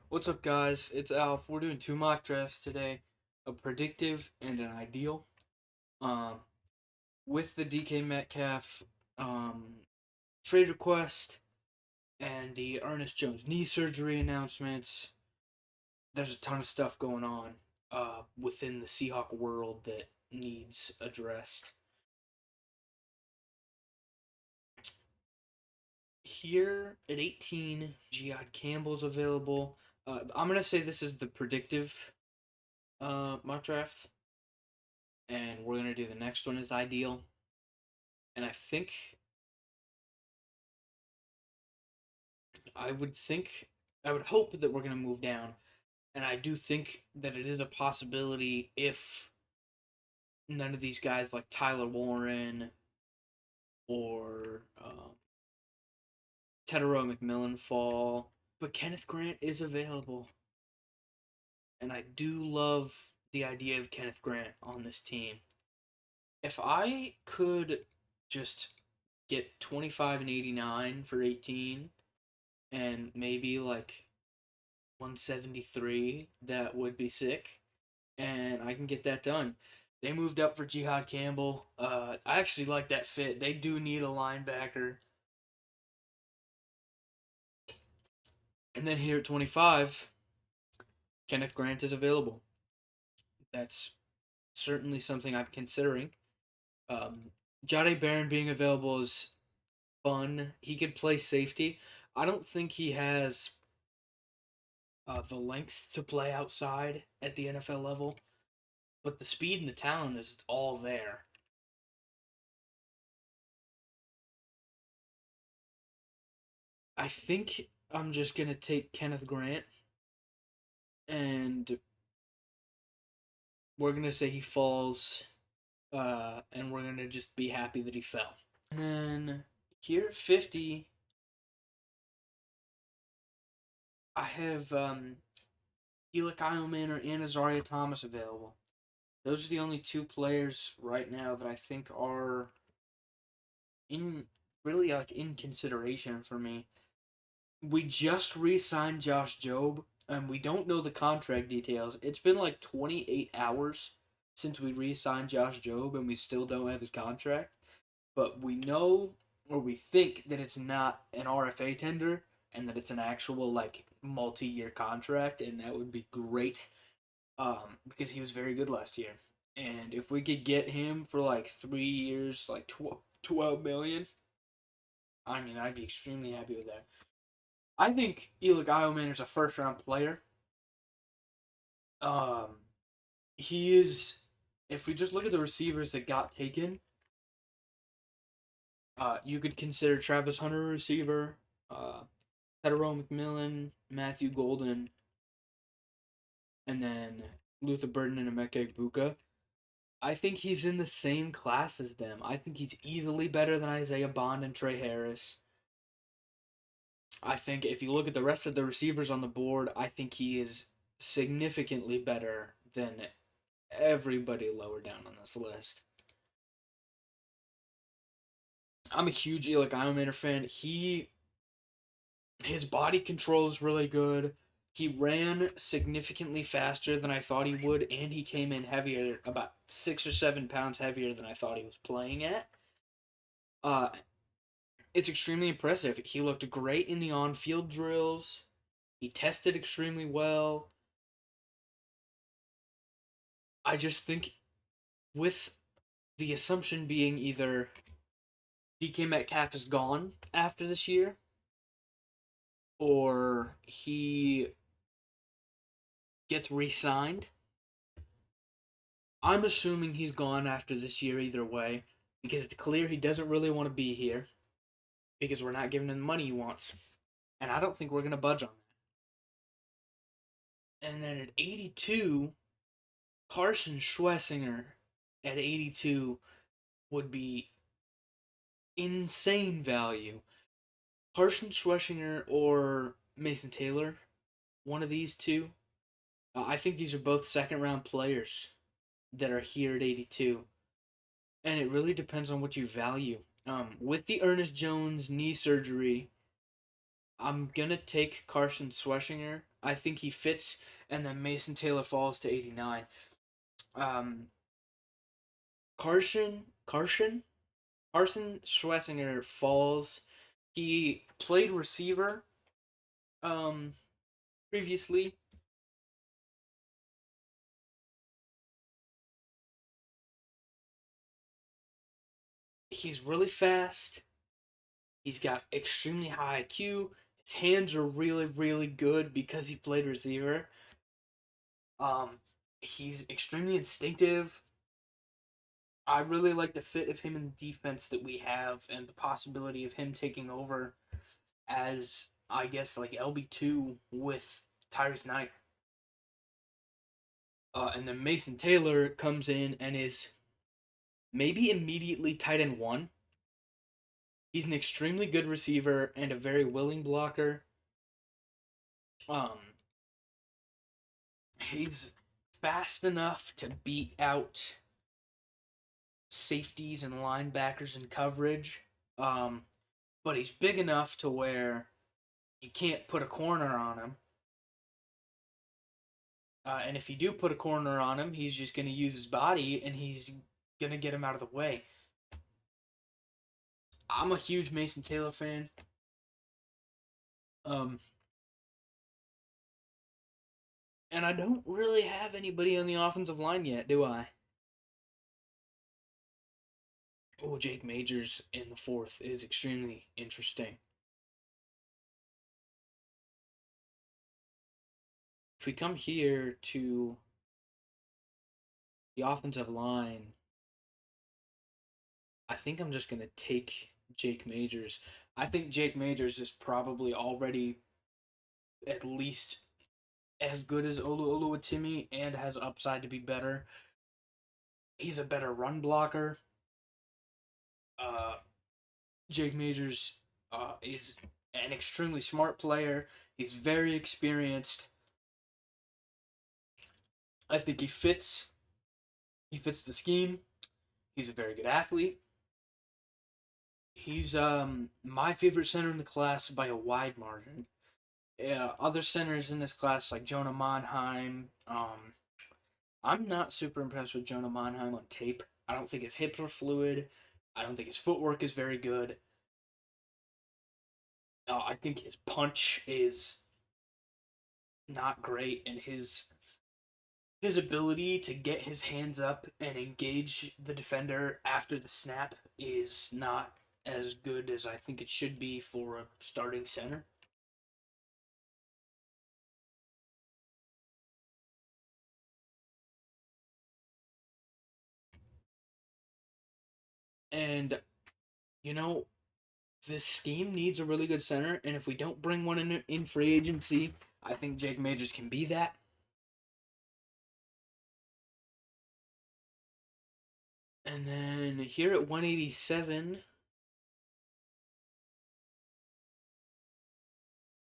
What's up, guys? It's Alf. We're doing two mock drafts today, a predictive and an ideal. Um, with the DK Metcalf trade request and the Ernest Jones knee surgery announcements, there's a ton of stuff going on within the Seahawk world that needs addressed. Here at 18, Jihad Campbell's available. I'm gonna say this is the predictive mock draft, and we're gonna do the next one as ideal. And I would think, I would hope that we're going to move down. And I do think that it is a possibility if none of these guys like Tyler Warren or Tedero McMillan fall. But Kenneth Grant is available. And I do love the idea of Kenneth Grant on this team. If I could just get 25 and 89 for 18 and maybe like 173, that would be sick, and I can get that done. They moved up for Jihad Campbell. I actually like that fit. They do need a linebacker. And then here at 25, Kenneth Grant is available. That's certainly something I'm considering. Jade Barron being available is fun. He could play safety. I don't think he has the length to play outside at the NFL level, but the speed and the talent is all there. I think I'm just gonna take Kenneth Grant, and we're gonna say he falls, and we're gonna just be happy that he fell. And then here at 50, I have Elick Eilman and Azaria Thomas available. Those are the only two players right now that I think are in really like in consideration for me. We just re-signed Josh Jobe, and we don't know the contract details. It's been like 28 hours since we re-signed Josh Jobe, and we still don't have his contract. But we know, or we think, that it's not an RFA tender, and that it's an actual like multi-year contract, and that would be great. Because he was very good last year, and if we could get him for like 3 years, like 12 million, I mean, I'd be extremely happy with that. I think Elick Eilman is a first round player. Um, he is. If we just look at the receivers that got taken, you could consider Travis Hunter a receiver, uh, Tedero McMillan, Matthew Golden, and then Luther Burden and Emeka Egbuka. I think he's in the same class as them. I think he's easily better than Isaiah Bond and Trey Harris. I think if you look at the rest of the receivers on the board, I think he is significantly better than everybody lower down on this list. I'm a huge Elick Eilmaner fan. His body control is really good. He ran significantly faster than I thought he would, and he came in heavier, about 6 or 7 pounds heavier than I thought he was playing at. Uh, it's extremely impressive. He looked great in the on-field drills. He tested extremely well. I just think with the assumption being either DK Metcalf is gone after this year, or he gets re-signed. I'm assuming he's gone after this year either way, because it's clear he doesn't really want to be here, because we're not giving him the money he wants. And I don't think we're going to budge on that. And then at 82, Carson Schlesinger at 82 would be insane value. Carson Schlesinger or Mason Taylor, one of these two. I think these are both second round players that are here at 82. And it really depends on what you value. With the Ernest Jones knee surgery, I'm gonna take Carson Schlesinger. I think he fits, and then Mason Taylor falls to 89. Um, Carson Schlesinger falls. He played receiver um, previously. He's really fast. He's got extremely high IQ. His hands are really, really good because he played receiver. Um, he's extremely instinctive. I really like the fit of him in the defense that we have and the possibility of him taking over as, I guess, like LB2 with Tyrese Knight. And then Mason Taylor comes in and is maybe immediately tight end one. He's an extremely good receiver and a very willing blocker. Um, he's fast enough to beat out safeties and linebackers in coverage. Um, but he's big enough to where you can't put a corner on him. And if you do put a corner on him, he's just going to use his body and he's going to get him out of the way. I'm a huge Mason Taylor fan. Um, and I don't really have anybody on the offensive line yet, do I? Oh, Jake Majors in the fourth is extremely interesting. If we come here to the offensive line, I think I'm just going to take Jake Majors. I think Jake Majors is probably already at least as good as Olu Oluwatimi and has upside to be better. He's a better run blocker. Uh, Jake Majors is an extremely smart player. He's very experienced. I think he fits. He fits the scheme. He's a very good athlete. He's my favorite center in the class by a wide margin. Other centers in this class like Jonah Monheim. I'm not super impressed with Jonah Monheim on tape. I don't think his hips are fluid. I don't think his footwork is very good. I think his punch is not great, and his ability to get his hands up and engage the defender after the snap is not as good as I think it should be for a starting center. And you know, this scheme needs a really good center, and if we don't bring one in free agency, I think Jake Majors can be that. And then here at 187,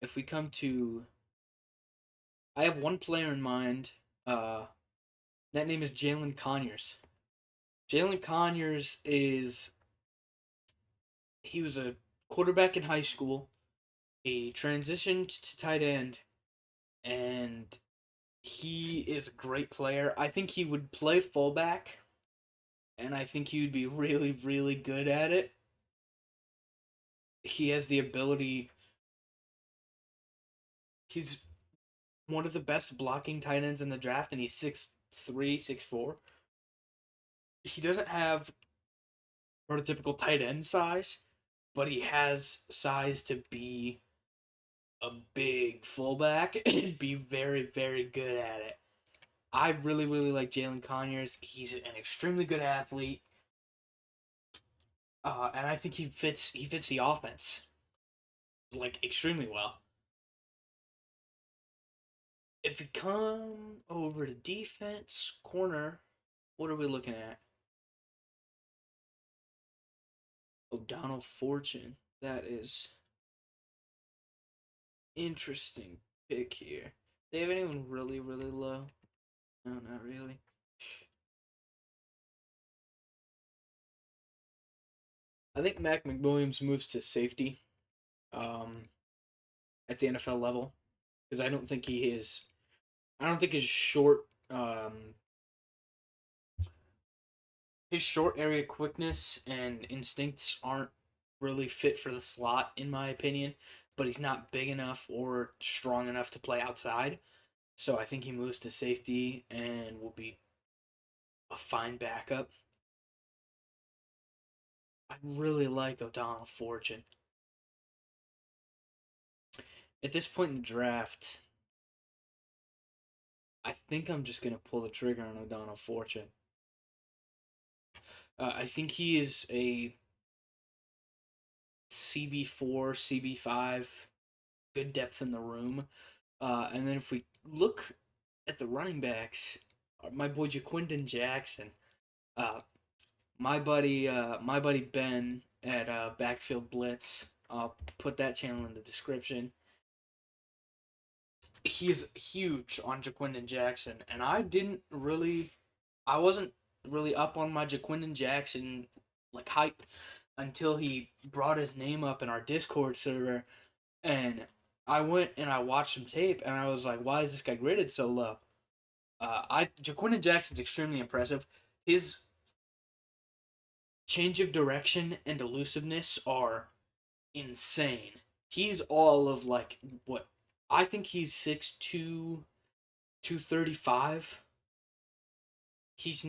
if we come to, I have one player in mind. That name is Jalen Conyers. Jalen Conyers is he was a quarterback in high school. He transitioned to tight end, and he is a great player. I think he would play fullback, and I think he would be really, really good at it. He has the ability. He's one of the best blocking tight ends in the draft, and he's 6'3", 6'4". He doesn't have prototypical tight end size, but he has size to be a big fullback and be very, very good at it. I really, really like Jalen Conyers. He's an extremely good athlete, and I think he fits the offense like extremely well. If we come over to defense corner, what are we looking at? O'Donnell Fortune. That is interesting pick here. They have anyone really, really low? No, not really. I think Mac McWilliams moves to safety um, at the NFL level. because I don't think he is. I don't think his short area quickness and instincts aren't really fit for the slot, in my opinion. But he's not big enough or strong enough to play outside. So I think he moves to safety and will be a fine backup. I really like O'Donnell Fortune. At this point in the draft, I think I'm just going to pull the trigger on O'Donnell Fortune. I think he is a CB4, CB5, good depth in the room. And then if we look at the running backs, my boy Jaquindon Jackson, uh, my buddy Ben at Backfield Blitz. I'll put that channel in the description. He is huge on Jaquindon Jackson, and I wasn't really up on my Jaquindon Jackson like hype until he brought his name up in our Discord server, and I went and I watched some tape, and I was like, why is this guy graded so low? Jaquindon Jackson's extremely impressive. His change of direction and elusiveness are insane. He's all of like what I think he's 6'2", 235. He's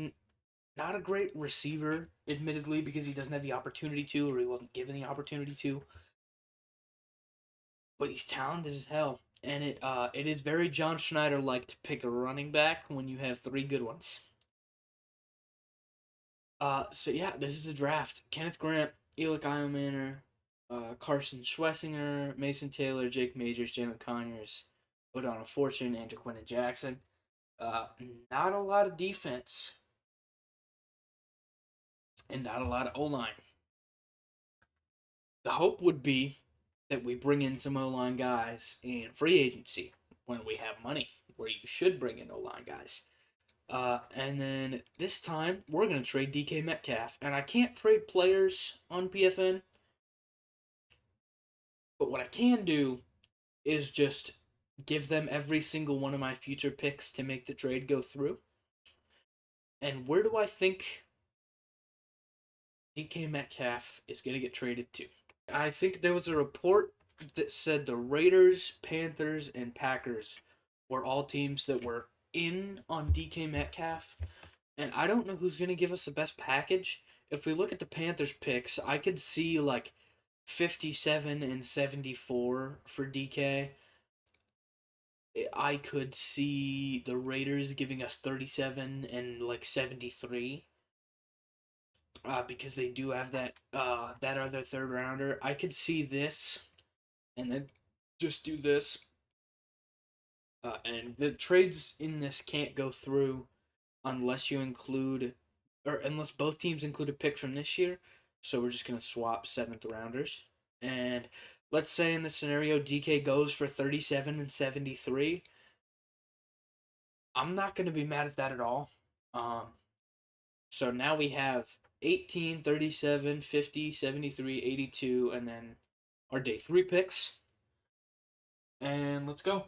not a great receiver, admittedly, because he doesn't have the opportunity to, or he wasn't given the opportunity to. But he's talented as hell, and it is very John Schneider like to pick a running back when you have three good ones. So yeah, this is a draft. Kenneth Grant, Eli Eilmanor, Carson Schwessinger, Mason Taylor, Jake Majors, Jalen Conyers, O'Donnell Fortune, and Jaquindon Jackson. Uh, Not a lot of defense and not a lot of O line. The hope would be that we bring in some O line guys in free agency when we have money, where you should bring in O line guys. And then this time we're gonna trade DK Metcalf, and I can't trade players on PFN, but what I can do is just give them every single one of my future picks to make the trade go through. And where do I think DK Metcalf is gonna get traded to? I think there was a report that said the Raiders, Panthers, and Packers were all teams that were in on DK Metcalf. And I don't know who's going to give us the best package. If we look at the Panthers picks, I could see like 57 and 74 for DK. I could see the Raiders giving us 37 and like 73. Because they do have that other third rounder. I could see this and then just do this. And the trades in this can't go through unless you include, or unless both teams include a pick from this year. So we're just gonna swap seventh rounders. And let's say in this scenario DK goes for 37 and 73. I'm not gonna be mad at that at all. So now we have 18, 37, 50, 73, 82, and then our day 3 picks. And let's go.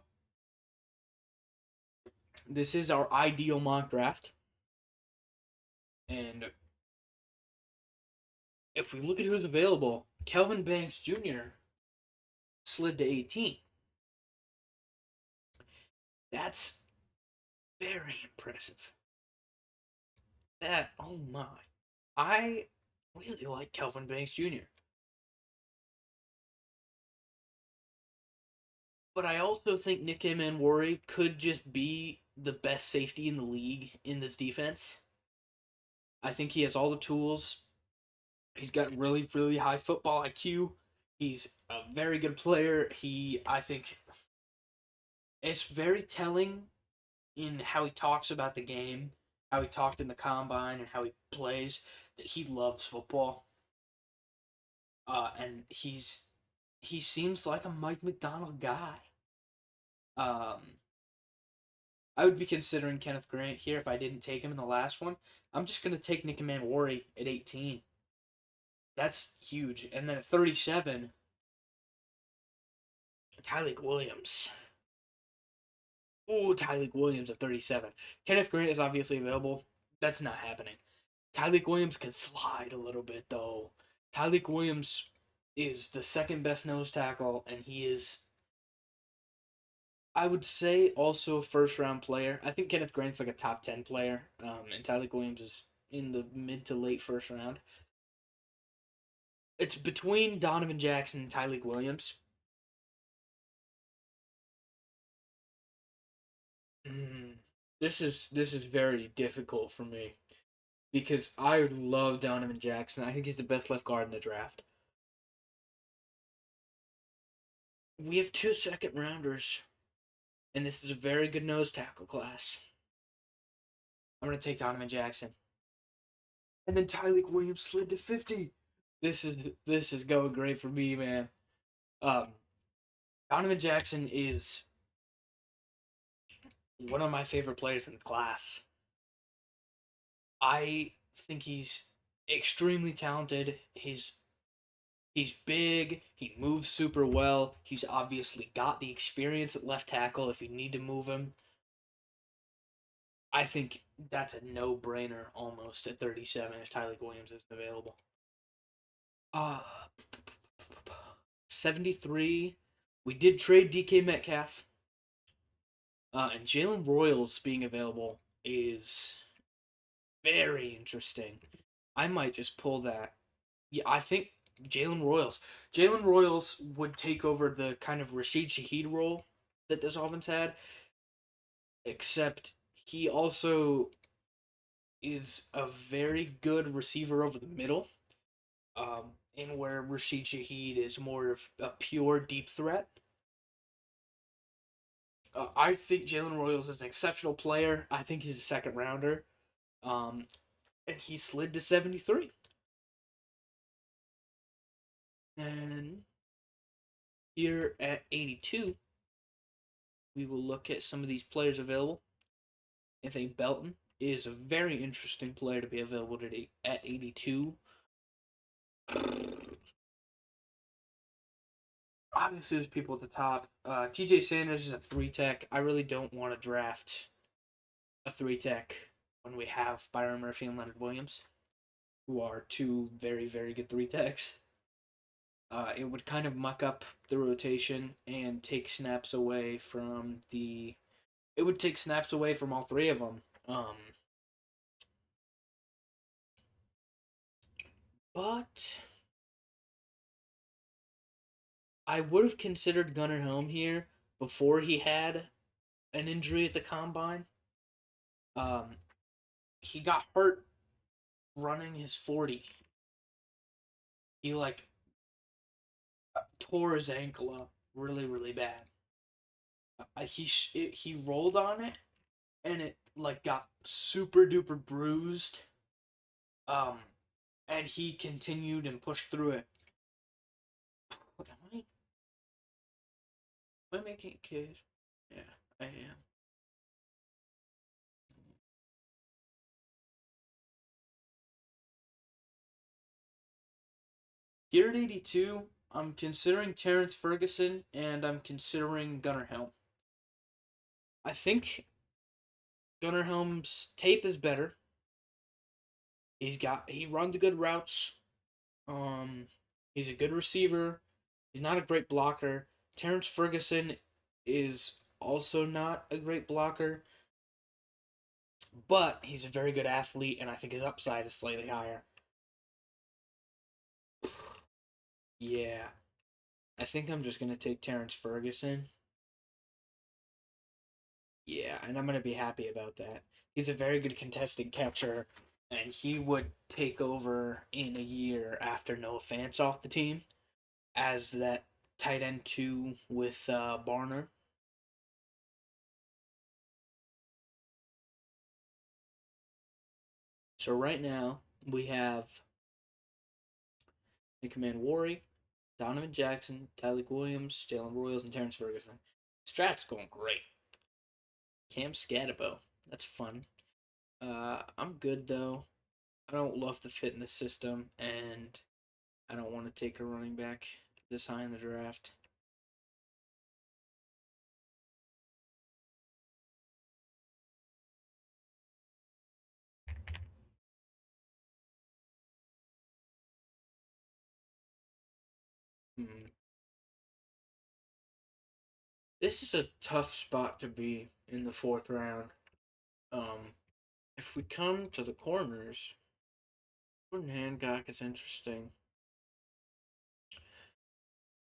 This is our ideal mock draft. And if we look at who's available, Kelvin Banks Jr. slid to 18. That's very impressive. Oh my. I really like Kelvin Banks Jr. But I also think Nick Manwari could just be the best safety in the league in this defense. I think he has all the tools. He's got really, really high football IQ. He's a very good player. I think, it's very telling in how he talks about the game, how he talked in the combine, and how he plays, that he loves football. And he seems like a Mike McDonald guy. Um, I would be considering Kenneth Grant here if I didn't take him in the last one. I'm just gonna take Nick Manwari at 18. That's huge. And then at 37, Tyleik Williams. Ooh, Tyleek Williams at 37. Kenneth Grant is obviously available. That's not happening. Tyleek Williams can slide a little bit though. Tyleek Williams is the second best nose tackle, and he is, I would say, also a first round player. I think Kenneth Grant's like a top 10 player, and Tyleek Williams is in the mid to late first round. It's between Donovan Jackson and Tyleek Williams. Mm, this is very difficult for me because I love Donovan Jackson. I think he's the best left guard in the draft. We have two second rounders, and this is a very good nose tackle class. I'm gonna take Donovan Jackson, and then Tyleek Williams slid to 50. This is going great for me, man. Um, Donovan Jackson is one of my favorite players in the class. I think he's extremely talented. He's big. He moves super well. He's obviously got the experience at left tackle if you need to move him. I think that's a no-brainer almost at 37 if Tyleek Williams isn't available. Uh 73. We did trade DK Metcalf. And Jalen Royals being available is very interesting. I might just pull that. Yeah, I think Jalen Royals. Jalen Royals would take over the kind of Rashid Shaheed role that the Dolphins had, except he also is a very good receiver over the middle, in where Rashid Shaheed is more of a pure deep threat. I think Jalen Royals is an exceptional player. I think he's a second rounder, um, and he slid to 73. And here at 82, we will look at some of these players available. Anthony Belton is a very interesting player to be available today at 82. Obviously, there's people at the top. TJ Sanders is a three tech. I really don't want to draft a three tech when we have Byron Murphy and Leonard Williams, who are two very, very good three techs. It would kind of muck up the rotation and take snaps away from the. It would take snaps away from all three of them. But I would have considered Gunnar Helm here before he had an injury at the combine. Um, he got hurt running his 40. He like tore his ankle up really really bad. He rolled on it and it like got super duper bruised. Um, and he continued and pushed through it. What am I making a case? Yeah, I am. Here at 82, I'm considering Terrence Ferguson and I'm considering Gunnar Helm. I think Gunnar Helm's tape is better. He runs good routes. Um, he's a good receiver. He's not a great blocker. Terrence Ferguson is also not a great blocker, but he's a very good athlete, and I think his upside is slightly higher. Yeah, I think I'm just gonna take Terrence Ferguson. Yeah, and I'm gonna be happy about that. He's a very good contested catcher, and he would take over in a year after Noah Fant's off the team as that tight end two with Barner. So right now we have Nickman Worry, Donovan Jackson, Tyleek Williams, Jalen Royals, and Terrence Ferguson. Strat's going great. Cam Scatabo. That's fun. I'm good though. I don't love the fit in the system, and I don't want to take a running back this high in the draft. Hmm. This is a tough spot to be in the fourth round. Um, if we come to the corners, Jordan Hancock is interesting.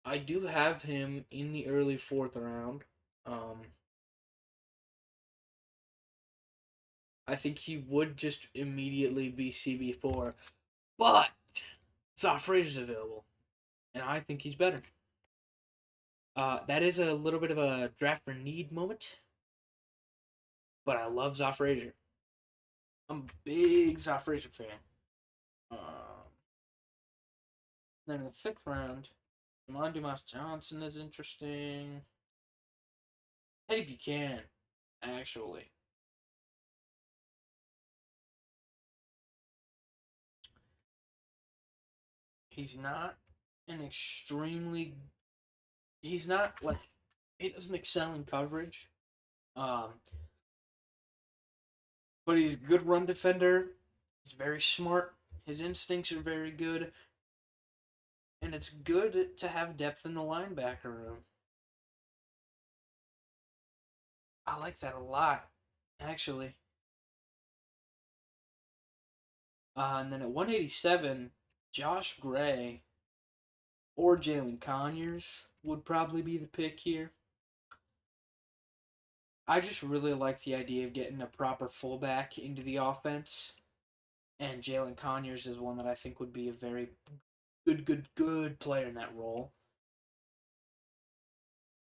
I do have him in the early fourth round. Um, I think he would just immediately be CB4, but Zoff Frazier's available, and I think he's better. That is a little bit of a draft for need moment, but I love Zoff Frazier. I'm a big Zoff Frazier fan. Then in the fifth round, Jamon Dumas Johnson is interesting. Teddy Buchanan, actually. He's not an extremely. He's not like. He doesn't excel in coverage. Um, but he's a good run defender. He's very smart. His instincts are very good. And it's good to have depth in the linebacker room. I like that a lot, actually. And then at 187, Josh Gray or Jalen Conyers would probably be the pick here. I just really like the idea of getting a proper fullback into the offense. And Jalen Conyers is one that I think would be a very good player in that role.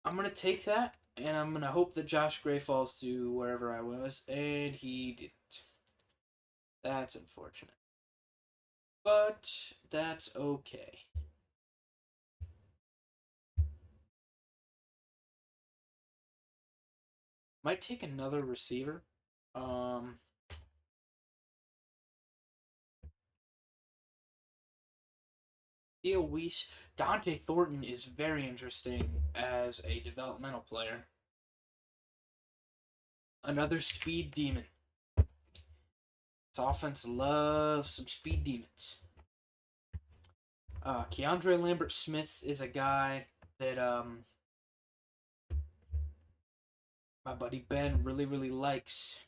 I'm going to take that, and I'm going to hope that Josh Gray falls to wherever I was, and he didn't. That's unfortunate. But that's okay. Might take another receiver. Um, Theo Weiss. Dante Thornton is very interesting as a developmental player. Another speed demon. This offense loves some speed demons. Keandre Lambert Smith is a guy that my buddy Ben really likes.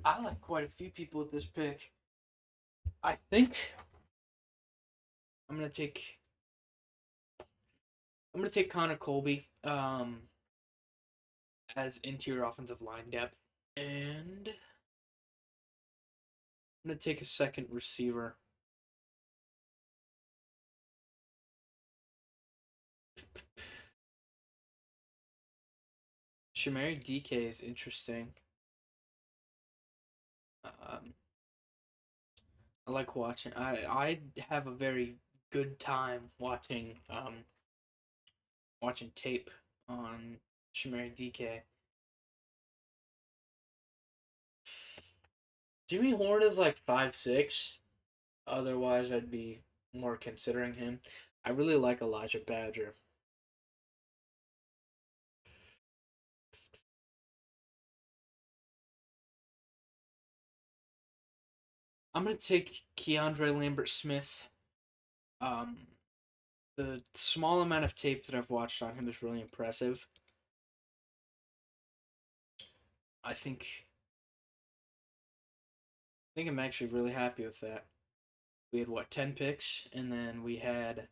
I like quite a few people at this pick. I think I'm gonna take Connor Colby as interior offensive line depth, and I'm gonna take a second receiver. Shamari DK is interesting. Um, I like watching. I have a very good time watching tape on Shamari DK. Jimmy Horn is like 5'6". Otherwise, I'd be more considering him. I really like Elijah Badger. I'm gonna take Keandre Lambert Smith. Um, the small amount of tape that I've watched on him is really impressive. I think I'm actually really happy with that. We had what 10 picks, and then we had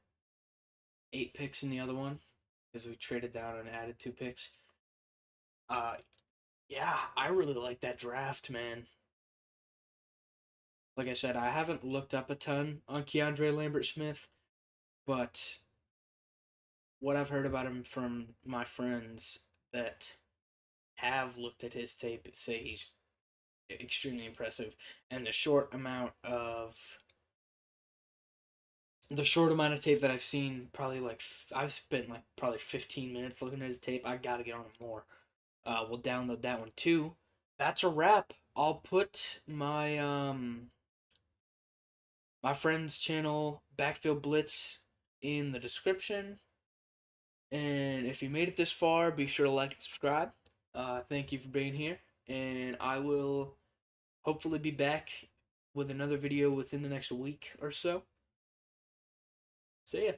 8 picks in the other one because we traded down and added 2 picks. Uh, yeah, I really like that draft, man. Like I said, I haven't looked up a ton on Keandre Lambert Smith, but what I've heard about him from my friends that have looked at his tape say he's extremely impressive, and the short amount of tape that I've seen, probably like I've spent like probably 15 minutes looking at his tape. I gotta get on him more. We'll download that one too. That's a wrap. I'll put my friend's channel Backfield Blitz in the description. And if you made it this far, be sure to like and subscribe. Thank you for being here, and I will hopefully be back with another video within the next week or so. See ya.